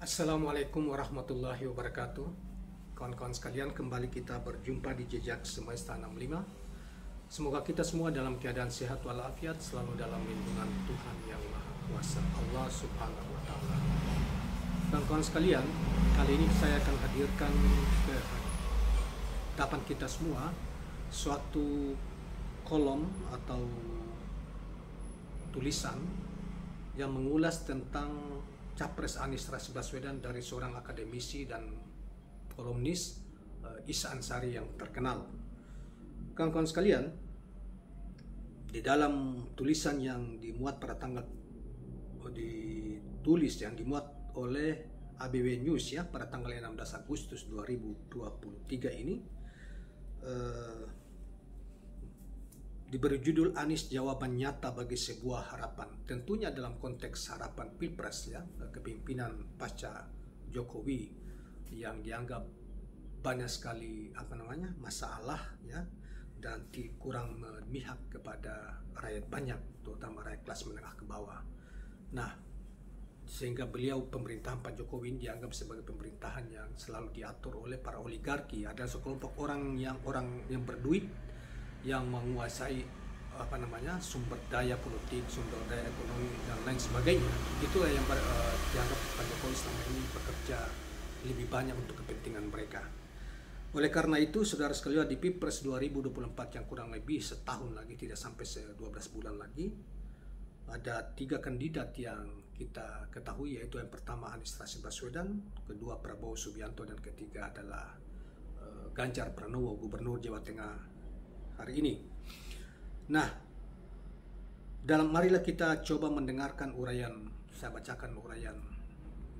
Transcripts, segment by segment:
Assalamualaikum warahmatullahi wabarakatuh. Kawan-kawan sekalian, kembali kita berjumpa di Jejak Semesta 65. Semoga kita semua dalam keadaan sehat walafiat, selalu dalam lindungan Tuhan Yang Maha Kuasa, Allah Subhanahu wa Ta'ala. Kawan-kawan sekalian, kali ini saya akan hadirkan ke hadapan kita semua suatu kolom atau tulisan yang mengulas tentang Capres Anies Rashid Baswedan dari seorang akademisi dan kolumnis Isa Ansari yang terkenal. Kawan-kawan sekalian, di dalam tulisan yang dimuat pada tanggal dimuat oleh ABW News ya pada tanggal 16 Agustus 2023 ini diberi judul Anies jawaban nyata bagi sebuah harapan. Tentunya dalam konteks harapan Pilpres ya, kepemimpinan pasca Jokowi yang dianggap banyak sekali masalah ya, dan kurang memihak kepada rakyat banyak, terutama rakyat kelas menengah ke bawah. Nah, sehingga pemerintahan Pak Jokowi dianggap sebagai pemerintahan yang selalu diatur oleh para oligarki. Ada sekelompok orang yang berduit, yang menguasai sumber daya politik, sumber daya ekonomi dan lain sebagainya. Itulah yang dianggap Pak Jokowi selama ini bekerja lebih banyak untuk kepentingan mereka. Oleh karena itu, saudara sekalian, di Pilpres 2024 yang kurang lebih setahun lagi, tidak sampai 12 bulan lagi, ada 3 kandidat yang kita ketahui, yaitu yang pertama Anies Rashid Baswedan, kedua Prabowo Subianto, dan ketiga adalah Ganjar Pranowo, Gubernur Jawa Tengah hari ini. Nah, marilah kita coba mendengarkan saya bacakan uraian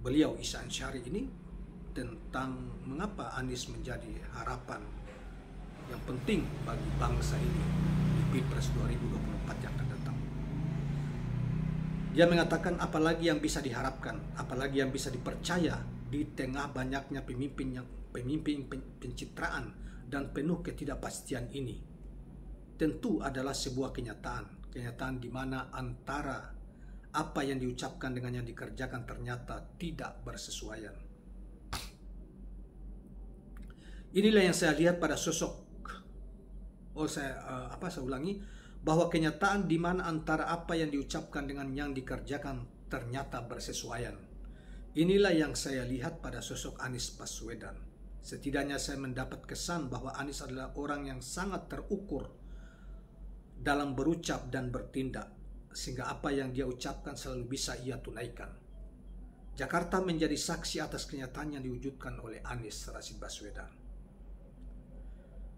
beliau Isa Ansari ini tentang mengapa Anies menjadi harapan yang penting bagi bangsa ini di Pilpres 2024 yang akan datang. Dia mengatakan, apalagi yang bisa diharapkan, apalagi yang bisa dipercaya di tengah banyaknya pemimpin pencitraan dan penuh ketidakpastian ini. Tentu adalah sebuah kenyataan di mana antara apa yang diucapkan dengan yang dikerjakan ternyata tidak bersesuaian. Inilah yang saya lihat pada sosok, saya ulangi, bahwa kenyataan di mana antara apa yang diucapkan dengan yang dikerjakan ternyata bersesuaian. Inilah yang saya lihat pada sosok Anies Baswedan. Setidaknya saya mendapat kesan bahwa Anies adalah orang yang sangat terukur dalam berucap dan bertindak, sehingga apa yang dia ucapkan selalu bisa ia tunaikan. Jakarta menjadi saksi atas kenyataan yang diwujudkan oleh Anies Rashid Baswedan.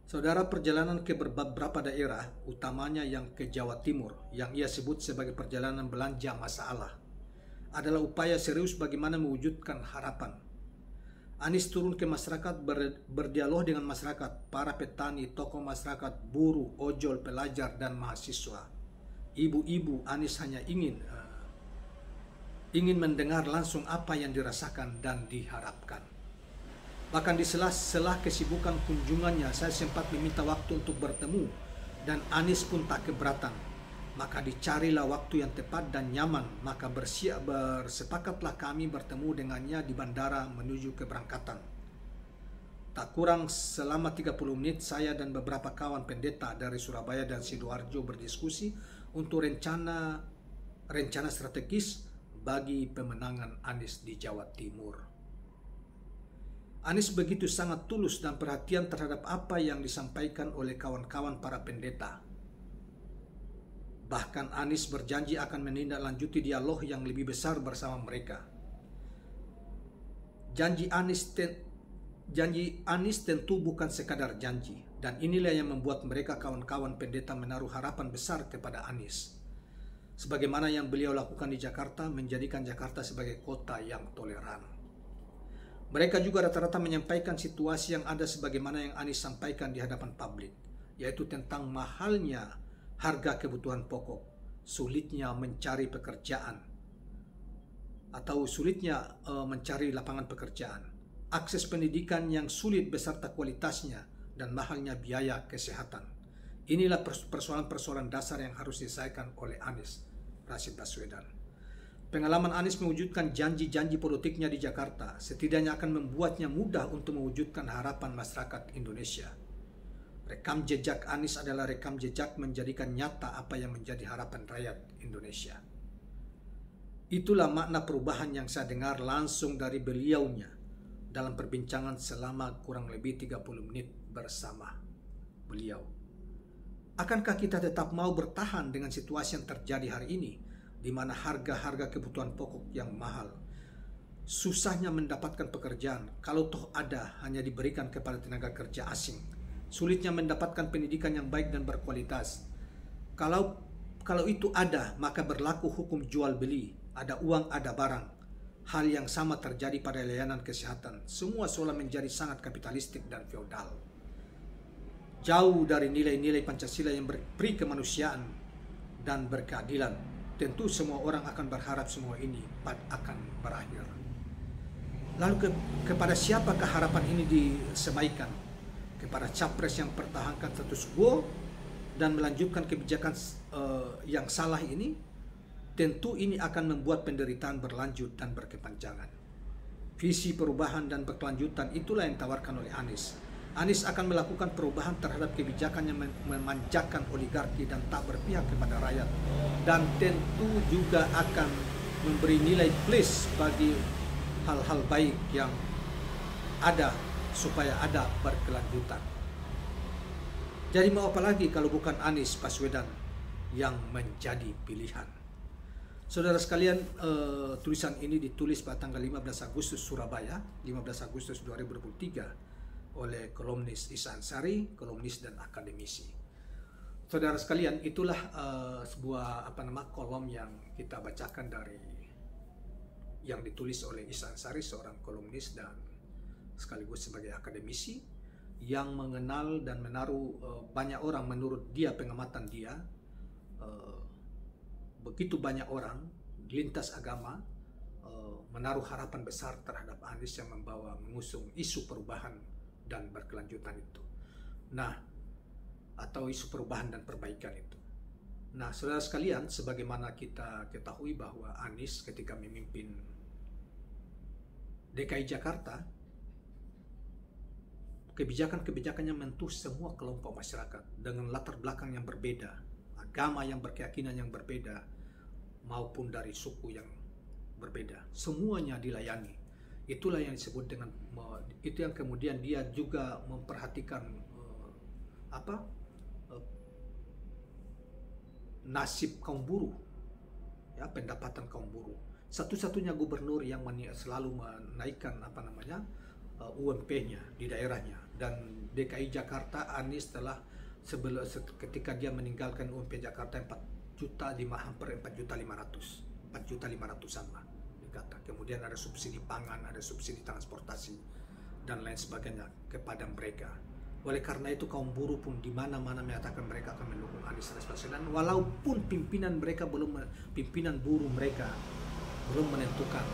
Saudara, perjalanan ke beberapa daerah, utamanya yang ke Jawa Timur, yang ia sebut sebagai perjalanan belanja masalah, adalah upaya serius bagaimana mewujudkan harapan. Anies turun ke masyarakat, berdialog dengan masyarakat, para petani, tokoh masyarakat, buruh, ojol, pelajar, dan mahasiswa. Ibu-ibu, Anies hanya ingin mendengar langsung apa yang dirasakan dan diharapkan. Bahkan di sela-sela kesibukan kunjungannya, saya sempat meminta waktu untuk bertemu, dan Anies pun tak keberatan. Maka dicarilah waktu yang tepat dan nyaman, maka bersepakatlah kami bertemu dengannya di bandara menuju keberangkatan. Tak kurang selama 30 menit, saya dan beberapa kawan pendeta dari Surabaya dan Sidoarjo berdiskusi untuk rencana strategis bagi pemenangan Anies di Jawa Timur. Anies begitu sangat tulus dan perhatian terhadap apa yang disampaikan oleh kawan-kawan para pendeta. Bahkan Anies berjanji akan menindaklanjuti dialog yang lebih besar bersama mereka. Janji Anies tentu bukan sekadar janji, dan inilah yang membuat mereka kawan-kawan pendeta menaruh harapan besar kepada Anies. Sebagaimana yang beliau lakukan di Jakarta, menjadikan Jakarta sebagai kota yang toleran. Mereka juga rata-rata menyampaikan situasi yang ada sebagaimana yang Anies sampaikan di hadapan publik, yaitu tentang mahalnya harga kebutuhan pokok, sulitnya mencari pekerjaan atau sulitnya mencari lapangan pekerjaan, akses pendidikan yang sulit beserta kualitasnya, dan mahalnya biaya kesehatan. Inilah persoalan-persoalan dasar yang harus diselesaikan oleh Anies Rashid Baswedan. Pengalaman Anies mewujudkan janji-janji politiknya di Jakarta setidaknya akan membuatnya mudah untuk mewujudkan harapan masyarakat Indonesia. Rekam jejak Anies adalah rekam jejak menjadikan nyata apa yang menjadi harapan rakyat Indonesia. Itulah makna perubahan yang saya dengar langsung dari beliaunya dalam perbincangan selama kurang lebih 30 menit bersama beliau. Akankah kita tetap mau bertahan dengan situasi yang terjadi hari ini, di mana harga-harga kebutuhan pokok yang mahal, susahnya mendapatkan pekerjaan, kalau toh ada hanya diberikan kepada tenaga kerja asing, sulitnya mendapatkan pendidikan yang baik dan berkualitas. Kalau itu ada, maka berlaku hukum jual beli, ada uang ada barang. Hal yang sama terjadi pada layanan kesehatan. Semua seolah menjadi sangat kapitalistik dan feodal, jauh dari nilai-nilai Pancasila yang berperi kemanusiaan dan berkeadilan. Tentu semua orang akan berharap semua ini akan berakhir. Lalu kepada siapakah harapan ini disemaikan? Kepada capres yang pertahankan status quo dan melanjutkan kebijakan yang salah ini? Tentu ini akan membuat penderitaan berlanjut dan berkepanjangan. Visi perubahan dan berkelanjutan itulah yang ditawarkan oleh Anies. Anies akan melakukan perubahan terhadap kebijakan yang memanjakan oligarki dan tak berpihak kepada rakyat, dan tentu juga akan memberi nilai plus bagi hal-hal baik yang ada supaya ada berkelanjutan. Jadi mau apa lagi kalau bukan Anies Baswedan yang menjadi pilihan? Saudara sekalian, tulisan ini ditulis pada tanggal 15 Agustus Surabaya, 15 Agustus 2023 oleh kolumnis Ihsan Ansari, kolumnis dan akademisi. Saudara sekalian, itulah sebuah kolom yang kita bacakan dari yang ditulis oleh Ihsan Ansari, seorang kolumnis dan sekaligus sebagai akademisi yang mengenal dan menaruh banyak orang, menurut dia, pengamatan dia, begitu banyak orang lintas agama menaruh harapan besar terhadap Anies yang mengusung isu perubahan dan berkelanjutan itu. Nah, atau isu perubahan dan perbaikan itu. Nah, saudara sekalian, sebagaimana kita ketahui bahwa Anies ketika memimpin DKI Jakarta, kebijakan-kebijakannya menyentuh semua kelompok masyarakat dengan latar belakang yang berbeda, agama yang berkeyakinan yang berbeda, maupun dari suku yang berbeda. Semuanya dilayani. Itulah yang disebut dengan, itu yang kemudian dia juga memperhatikan nasib kaum buruh, ya, pendapatan kaum buruh. Satu-satunya gubernur yang selalu menaikkan UMP-nya di daerahnya. Dan DKI Jakarta, Anies telah ketika dia meninggalkan UMP Jakarta 4.500.000 lah dikata. Kemudian ada subsidi pangan, ada subsidi transportasi dan lain sebagainya kepada mereka. Oleh karena itu kaum buruh pun di mana-mana menyatakan mereka akan mendukung Anies Baswedan, walaupun pimpinan buruh mereka belum menentukan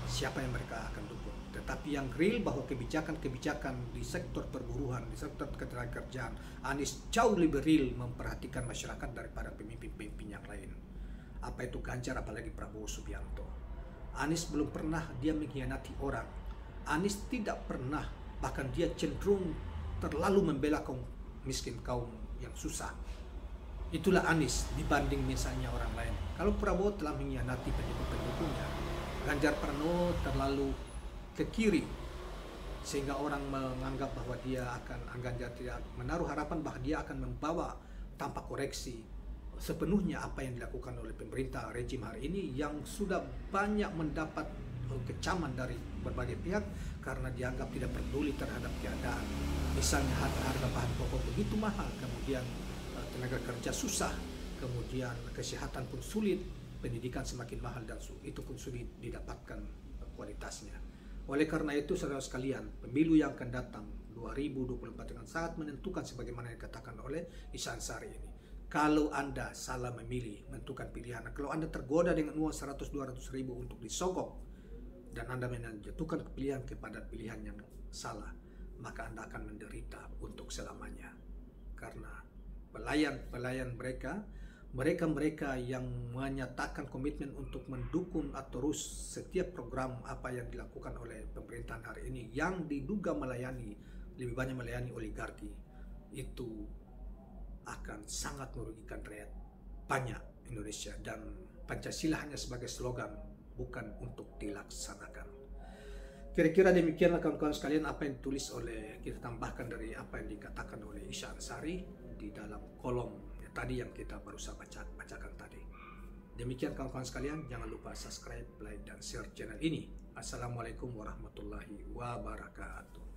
siapa yang mereka akan dukung. Tetapi yang real bahwa kebijakan-kebijakan di sektor perburuhan, di sektor ketenagakerjaan, Anies jauh lebih real memperhatikan masyarakat daripada pemimpin-pemimpin yang lain. Apa itu Ganjar, apalagi Prabowo Subianto. Anies belum pernah dia mengkhianati orang. Anies tidak pernah, bahkan dia cenderung terlalu membela kaum miskin, kaum yang susah. Itulah Anies dibanding misalnya orang lain. Kalau Prabowo telah mengkhianati pendukung-pendukungnya, Ganjar Pranowo terlalu ke kiri sehingga orang menganggap bahwa Ganjar tidak menaruh harapan bahwa dia akan membawa tanpa koreksi sepenuhnya apa yang dilakukan oleh pemerintah rejim hari ini, yang sudah banyak mendapat kecaman dari berbagai pihak karena dianggap tidak peduli terhadap keadaan. Misalnya harga bahan pokok begitu mahal, kemudian tenaga kerja susah, kemudian kesehatan pun sulit, pendidikan semakin mahal dan itu pun sulit didapatkan kualitasnya. Oleh karena itu, saudara sekalian, pemilu yang akan datang 2024 dengan sangat menentukan sebagaimana yang dikatakan oleh Ihsan Ansari ini. Kalau Anda salah memilih, menentukan pilihan, kalau Anda tergoda dengan uang 100-200 ribu untuk disogok, dan Anda menjatuhkan pilihan kepada pilihan yang salah, maka Anda akan menderita untuk selamanya. Karena pelayan mereka mereka-mereka yang menyatakan komitmen untuk mendukung atau terus setiap program apa yang dilakukan oleh pemerintahan hari ini yang diduga lebih banyak melayani oligarki, itu akan sangat merugikan rakyat banyak Indonesia. Dan Pancasila hanya sebagai slogan, bukan untuk dilaksanakan. Kira-kira demikianlah kawan-kawan sekalian apa yang ditulis oleh, kita tambahkan dari apa yang dikatakan oleh Isya Ansari di dalam kolom tadi yang kita barusan bacakan tadi. Demikian kawan-kawan sekalian, jangan lupa subscribe, like, dan share channel ini. Assalamualaikum warahmatullahi wabarakatuh.